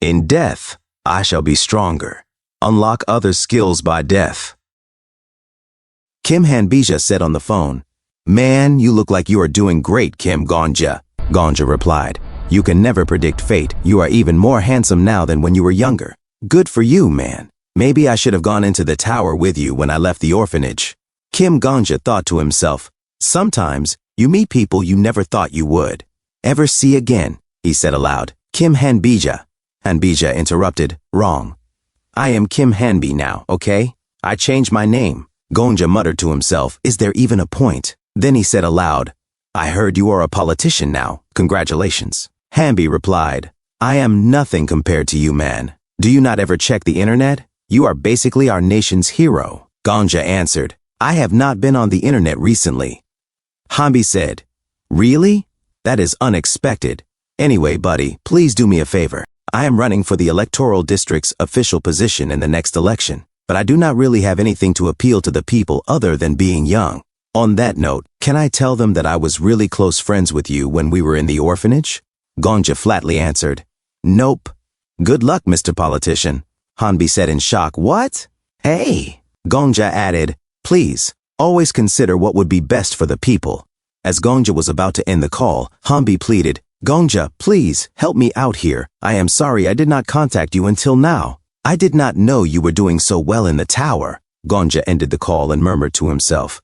In death, I shall be stronger. Unlock other skills by death. Kim Hanbija said on the phone, "Man, you look like you are doing great, Kim Gonja." Gonja replied, "You can never predict fate. You are even more handsome now than when you were younger. Good for you, man. Maybe I should have gone into the tower with you when I left the orphanage." Kim Gonja thought to himself, "Sometimes you meet people you never thought you would ever see again," he said aloud. Kim Hanbija. Hanbija interrupted, "Wrong. I am Kim Hanbi now, okay? I changed my name." Gonja muttered to himself, "Is there even a point?" Then he said aloud, "I heard you are a politician now. Congratulations." Hanbi replied, "I am nothing compared to you, man. Do you not ever check the internet? You are basically our nation's hero." Gonja answered, "I have not been on the internet recently." Hanbi said, "Really? That is unexpected. Anyway, buddy, please do me a favor. I am running for the electoral district's official position in the next election, but I do not really have anything to appeal to the people other than being young. On that note, can I tell them that I was really close friends with you when we were in the orphanage?" Gonja flatly answered, "Nope." "Good luck, Mr. Politician," Hanbi said in shock. "What? Hey." Gonja added, "Please, always consider what would be best for the people." As Gonja was about to end the call, Hanbi pleaded, "Gonja, please, help me out here. I am sorry I did not contact you until now. I did not know you were doing so well in the tower." Gonja ended the call and murmured to himself,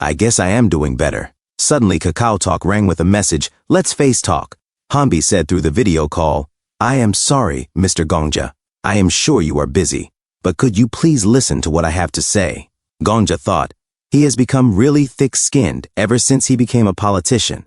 "I guess I am doing better." Suddenly Kakao Talk rang with a message, "Let's face talk." Hanbi said through the video call, "I am sorry, Mr. Gonja. I am sure you are busy, but could you please listen to what I have to say?" Gonja thought, he has become really thick-skinned ever since he became a politician.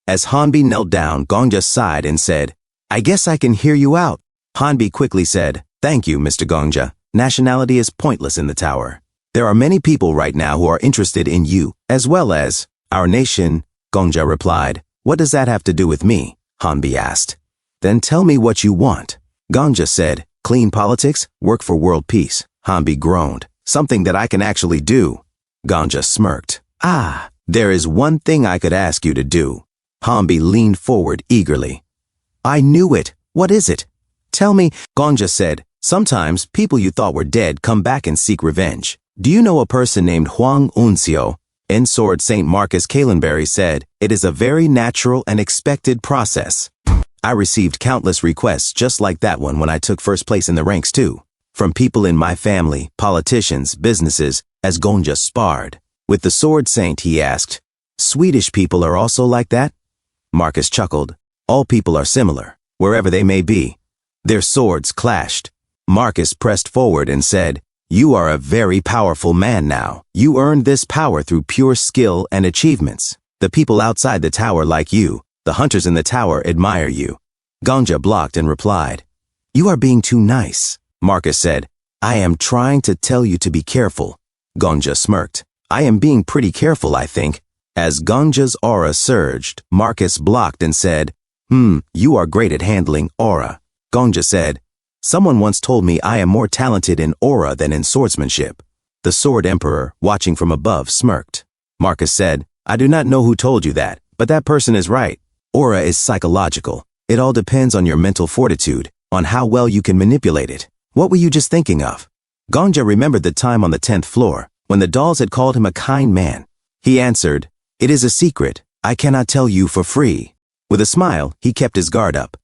As Hanbi knelt down, Gonja sighed and said, "I guess I can hear you out." Hanbi quickly said, "Thank you, Mr. Gonja. Nationality is pointless in the tower. There are many people right now who are interested in you, as well as our nation." Gonja replied, "What does that have to do with me?" Hanbi asked. "Then tell me what you want." Gonja said, "Clean politics, work for world peace." Hanbi groaned, "Something that I can actually do." Gonja smirked. "Ah, there is one thing I could ask you to do." Hanbi leaned forward eagerly. "I knew it. What is it?" "Tell me." Gonja said, "Sometimes people you thought were dead come back and seek revenge. Do you know a person named Huang Uncio?" Sword St. Marcus Kalenberry said, "It is a very natural and expected process. I received countless requests just like that one when I took first place in the ranks too. From people in my family, politicians, businesses, as Gonja sparred. With the Sword Saint, he asked, "Swedish people are also like that?" Marcus chuckled. "All people are similar, wherever they may be." Their swords clashed. Marcus pressed forward and said, "You are a very powerful man now. You earned this power through pure skill and achievements. The people outside the tower like you. The hunters in the tower admire you." Gonja blocked and replied, "You are being too nice." Marcus said, "I am trying to tell you to be careful." Gonja smirked. "I am being pretty careful, I think." As Gonja's aura surged, Marcus blocked and said, You are great at handling aura." Gonja said, "Someone once told me I am more talented in aura than in swordsmanship." The Sword Emperor, watching from above, smirked. Marcus said, "I do not know who told you that, but that person is right. Aura is psychological. It all depends on your mental fortitude, on how well you can manipulate it. What were you just thinking of?" Gonja remembered the time on the 10th floor, when the dolls had called him a kind man. He answered, "It is a secret. I cannot tell you for free." With a smile, he kept his guard up.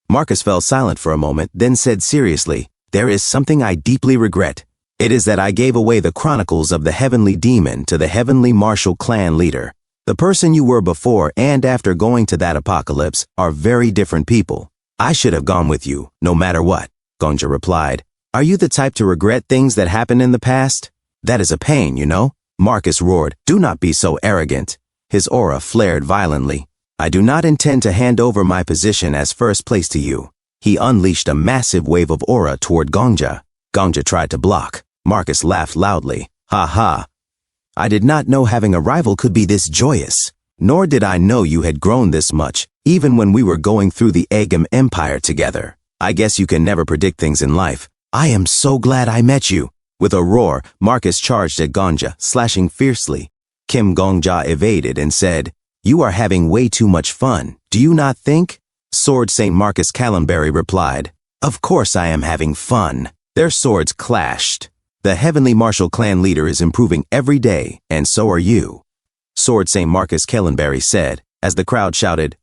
Marcus fell silent for a moment, then said seriously, "There is something I deeply regret. It is that I gave away the chronicles of the Heavenly Demon to the Heavenly Martial Clan leader. The person you were before and after going to that apocalypse are very different people. I should have gone with you, no matter what." Gonja replied, "Are you the type to regret things that happened in the past? That is a pain, you know." Marcus roared, "Do not be so arrogant." His aura flared violently. "I do not intend to hand over my position as first place to you." He unleashed a massive wave of aura toward Gonja. Gonja tried to block. Marcus laughed loudly. "Ha ha. I did not know having a rival could be this joyous. Nor did I know you had grown this much, even when we were going through the Agam Empire together. I guess you can never predict things in life. I am so glad I met you." With a roar, Marcus charged at Gonja, slashing fiercely. Kim Gonja evaded and said, "You are having way too much fun. Do you not think?" Sword St. Marcus Kalenberry replied, Of course I am having fun. Their swords clashed. The Heavenly Martial Clan leader is improving every day, and so are you. Sword St. Marcus Kellenberry said, as the crowd shouted,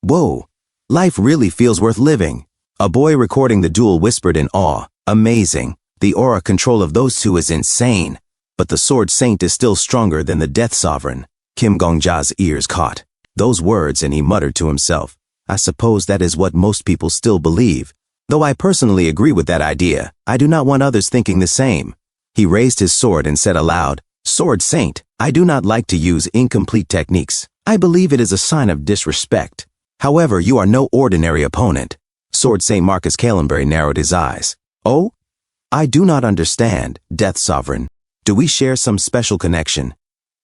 "Whoa, life really feels worth living." A boy recording the duel whispered in awe, "Amazing. The aura control of those two is insane. But the Sword Saint is still stronger than the Death Sovereign." Kim Gongja's ears caught those words and he muttered to himself, "I suppose that is what most people still believe. Though I personally agree with that idea, I do not want others thinking the same." He raised his sword and said aloud, "Sword Saint, I do not like to use incomplete techniques. I believe it is a sign of disrespect. However, you are no ordinary opponent." Sword St. Marcus Kellenberry narrowed his eyes. "Oh? I do not understand, Death Sovereign. Do we share some special connection?"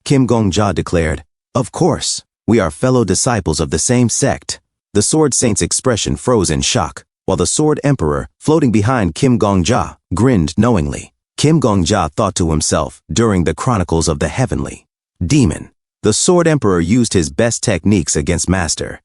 Kim Gongja declared, "Of course. We are fellow disciples of the same sect." The Sword Saint's expression froze in shock, while the Sword Emperor, floating behind Kim Gongja, grinned knowingly. Kim Gongja thought to himself during the Chronicles of the Heavenly Demon. The Sword Emperor used his best techniques against Master.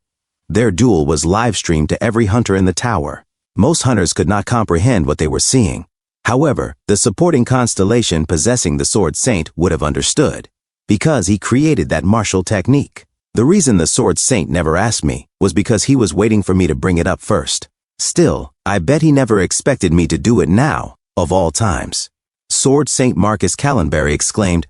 Their duel was live-streamed to every hunter in the tower. Most hunters could not comprehend what they were seeing. However, the supporting constellation possessing the Sword Saint would have understood, because he created that martial technique. The reason the Sword Saint never asked me was because he was waiting for me to bring it up first. Still, I bet he never expected me to do it now, of all times. Sword St. Marcus Kellenberry exclaimed,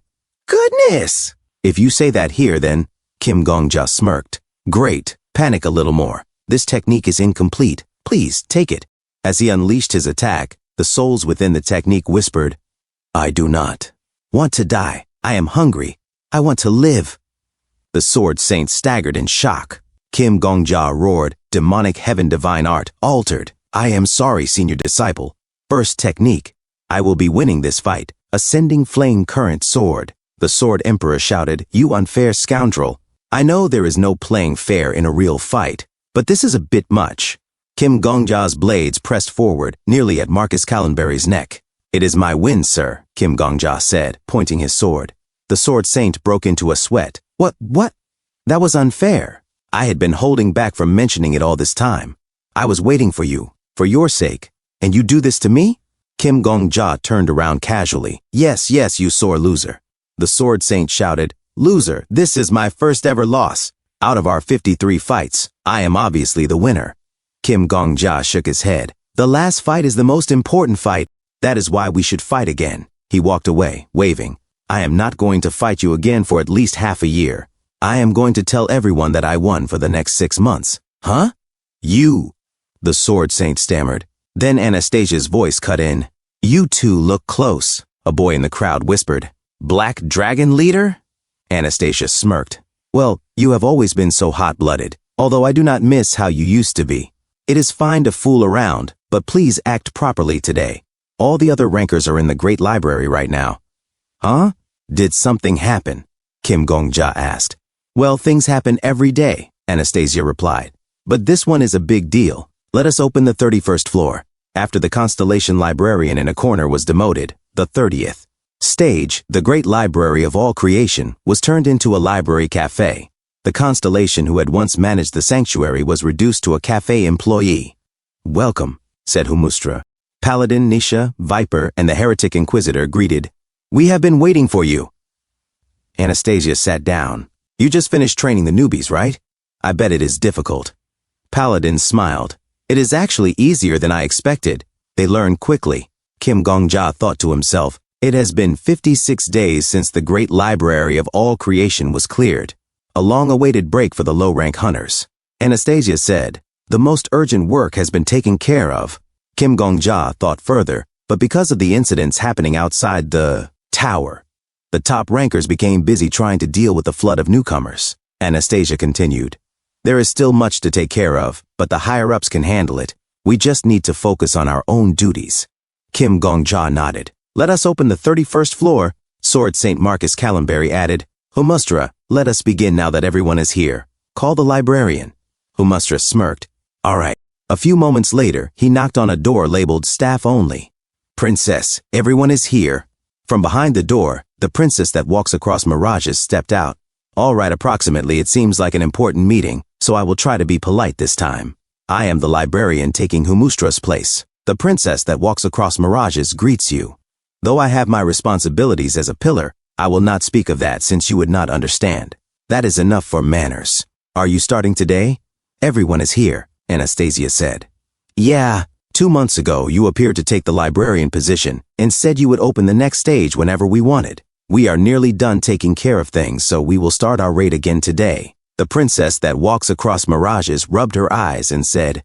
"Goodness! If you say that here, then," Kim Gongja smirked. "Great, panic a little more. This technique is incomplete. Please, take it." As he unleashed his attack, the souls within the technique whispered, "I do not want to die. I am hungry. I want to live." The Sword Saint staggered in shock. Kim Gongja roared, "Demonic heaven divine art, altered. I am sorry, senior disciple. First technique. I will be winning this fight. Ascending flame current sword." The Sword Emperor shouted, "You unfair scoundrel. I know there is no playing fair in a real fight, but this is a bit much." Kim Gongja's blades pressed forward, nearly at Marcus Kellenberry's neck. "It is my win, sir," Kim Gongja said, pointing his sword. The Sword Saint broke into a sweat. What? That was unfair. I had been holding back from mentioning it all this time. I was waiting for you, for your sake, and you do this to me?" Kim Gongja turned around casually. Yes, you sore loser." The Sword Saint shouted, "Loser, this is my first ever loss. Out of our 53 fights, I am obviously the winner." Kim Gongja shook his head. "The last fight is the most important fight. That is why we should fight again." He walked away, waving. "I am not going to fight you again for at least half a year. I am going to tell everyone that I won for the next 6 months." "Huh? You?" the Sword Saint stammered. Then Anastasia's voice cut in. "You two look close," a boy in the crowd whispered. "Black Dragon Leader?" Anastasia smirked. "Well, you have always been so hot-blooded, although I do not miss how you used to be. It is fine to fool around, but please act properly today. All the other rankers are in the Great Library right now." "Huh? Did something happen?" Kim Gongja asked. "Well, things happen every day," Anastasia replied. "But this one is a big deal. Let us open the 31st floor." After the Constellation Librarian in a corner was demoted, the 30th stage, the Great Library of all creation, was turned into a library cafe. The Constellation who had once managed the sanctuary was reduced to a cafe employee. "Welcome," said Humustra. Paladin, Nisha, Viper, and the Heretic Inquisitor greeted. "We have been waiting for you." Anastasia sat down. "You just finished training the newbies, right? I bet it is difficult." Paladin smiled. "It is actually easier than I expected. They learn quickly." Kim Gongja thought to himself, "It has been 56 days since the Great Library of all creation was cleared. A long-awaited break for the low-rank hunters." Anastasia said, "The most urgent work has been taken care of." Kim Gongja thought further, but because of the incidents happening outside the tower, the top rankers became busy trying to deal with the flood of newcomers. Anastasia continued, "There is still much to take care of, but the higher-ups can handle it. We just need to focus on our own duties." Kim Gongja nodded. "Let us open the 31st floor," Sword St. Marcus Kellenberry added. "Humustra, let us begin now that everyone is here. Call the librarian." Humustra smirked. "All right." A few moments later, he knocked on a door labeled Staff Only. "Princess, everyone is here." From behind the door, the princess that walks across mirages stepped out. "All right, approximately, it seems like an important meeting, so I will try to be polite this time." I am the librarian taking Humustra's place. The princess that walks across mirages greets you. Though I have my responsibilities as a pillar, I will not speak of that since you would not understand. That is enough for manners. Are you starting today? Everyone is here, Anastasia said. Yeah, 2 months ago you appeared to take the librarian position and said you would open the next stage whenever we wanted. We are nearly done taking care of things, so we will start our raid again today. The princess that walks across mirages rubbed her eyes and said,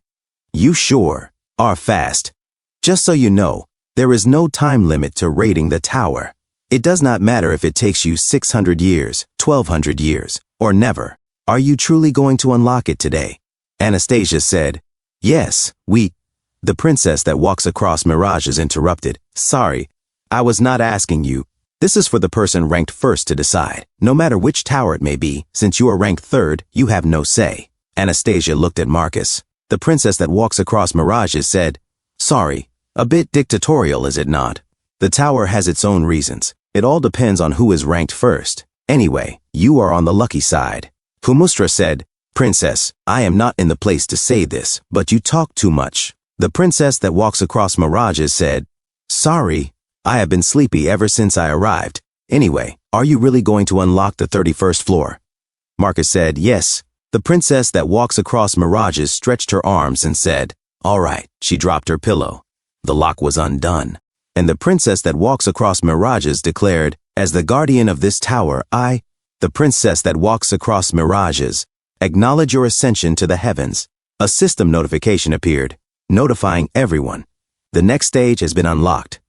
You sure are fast. Just so you know, there is no time limit to raiding the tower. It does not matter if it takes you 600 years, 1200 years, or never. Are you truly going to unlock it today? Anastasia said, Yes, we... The princess that walks across mirages interrupted. Sorry, I was not asking you. This is for the person ranked first to decide. No matter which tower it may be, since you are ranked third, you have no say. Anastasia looked at Marcus. The princess that walks across mirages said, Sorry, a bit dictatorial, is it not? The tower has its own reasons. It all depends on who is ranked first. Anyway, you are on the lucky side. Humustra said, Princess, I am not in the place to say this, but you talk too much. The princess that walks across mirages said, Sorry, I have been sleepy ever since I arrived. Anyway, are you really going to unlock the 31st floor? Marcus said, Yes. The princess that walks across mirages stretched her arms and said, All right. She dropped her pillow. The lock was undone. And the princess that walks across mirages declared, As the guardian of this tower, the princess that walks across mirages, acknowledge your ascension to the heavens. A system notification appeared, notifying everyone. The next stage has been unlocked.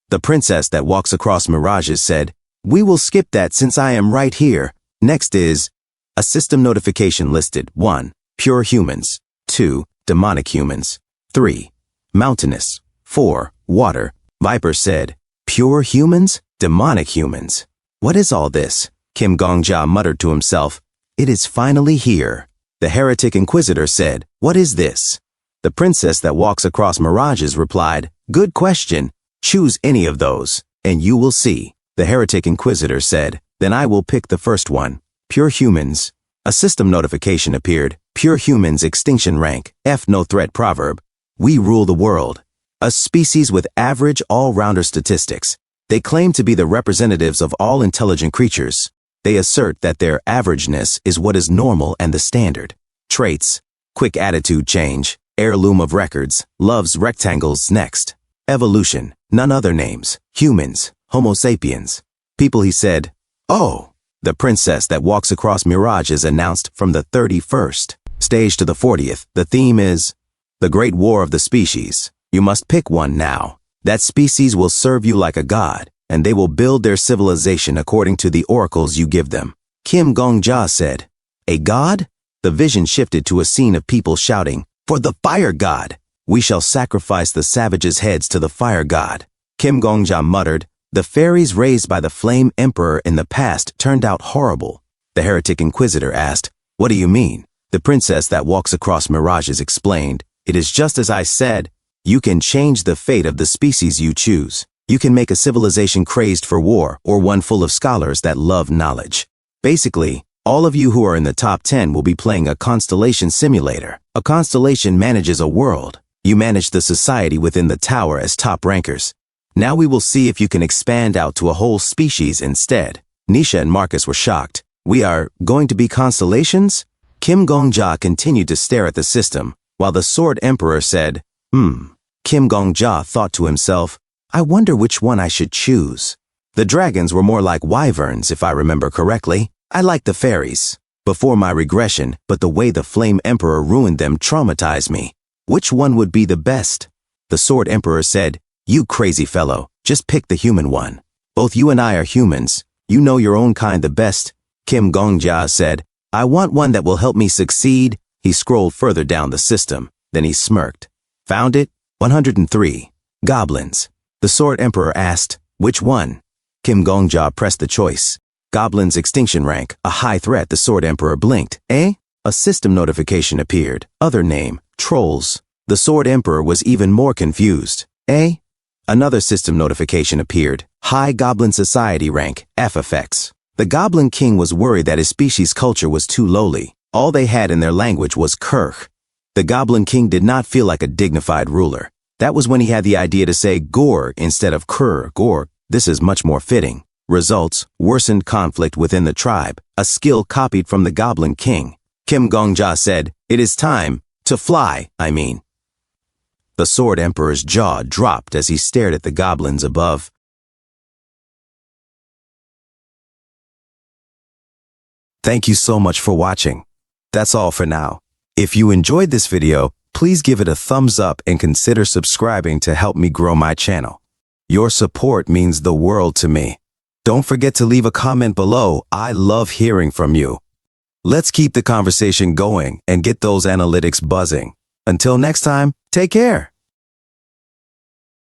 The princess that walks across mirages said, We will skip that since I am right here. Next is a system notification listed. 1. Pure humans. 2. Demonic humans. 3. Mountainous. 4. Water. Viper said, Pure humans? Demonic humans. What is all this? Kim Gongja muttered to himself. It is finally here. The heretic inquisitor said, What is this? The princess that walks across mirages replied, Good question. Choose any of those, and you will see. The heretic inquisitor said, Then I will pick the first one. Pure humans. A system notification appeared. Pure humans extinction rank. F no threat proverb. We rule the world. A species with average all-rounder statistics. They claim to be the representatives of all intelligent creatures. They assert that their averageness is what is normal and the standard. Traits. Quick attitude change. Heirloom of records. Loves rectangles. Next. Evolution. None other names. Humans. Homo sapiens. People, he said. Oh. The princess that walks across mirages announced from the 31st stage to the 40th. The theme is the Great War of the Species. You must pick one now. That species will serve you like a god, and they will build their civilization according to the oracles you give them. Kim Gongja said, A god? The vision shifted to a scene of people shouting, For the fire god! We shall sacrifice the savages' heads to the fire god. Kim Gongja muttered, The fairies raised by the flame emperor in the past turned out horrible. The heretic inquisitor asked, What do you mean? The princess that walks across mirages explained, It is just as I said. You can change the fate of the species you choose. You can make a civilization crazed for war or one full of scholars that love knowledge. Basically, all of you who are in the top 10 will be playing a constellation simulator. A constellation manages a world. You manage the society within the tower as top rankers. Now we will see if you can expand out to a whole species instead. Nisha and Marcus were shocked. We are going to be constellations? Kim Gongja continued to stare at the system, while the Sword Emperor said, Kim Gongja thought to himself, I wonder which one I should choose. The dragons were more like wyverns, if I remember correctly. I like the fairies. Before my regression, but the way the Flame Emperor ruined them traumatized me. Which one would be the best? The Sword Emperor said, You crazy fellow, just pick the human one. Both you and I are humans. You know your own kind the best. Kim Gongja said, I want one that will help me succeed. He scrolled further down the system. Then he smirked. Found it? 103. Goblins. The Sword Emperor asked, Which one? Kim Gongja pressed the choice. Goblins extinction rank, a high threat. The Sword Emperor blinked. Eh? A system notification appeared. Other name, Trolls. The Sword Emperor was even more confused. Eh? Another system notification appeared. High Goblin Society rank, FFX. The Goblin King was worried that his species' culture was too lowly. All they had in their language was Kirch. The Goblin King did not feel like a dignified ruler. That was when he had the idea to say gore instead of gore. This is much more fitting. Results: worsened conflict within the tribe, a skill copied from the Goblin King. Kim Gongja said, "It is time to fly, I mean." The Sword Emperor's jaw dropped as he stared at the goblins above. Thank you so much for watching. That's all for now. If you enjoyed this video, please give it a thumbs up and consider subscribing to help me grow my channel. Your support means the world to me. Don't forget to leave a comment below. I love hearing from you. Let's keep the conversation going and get those analytics buzzing. Until next time, take care.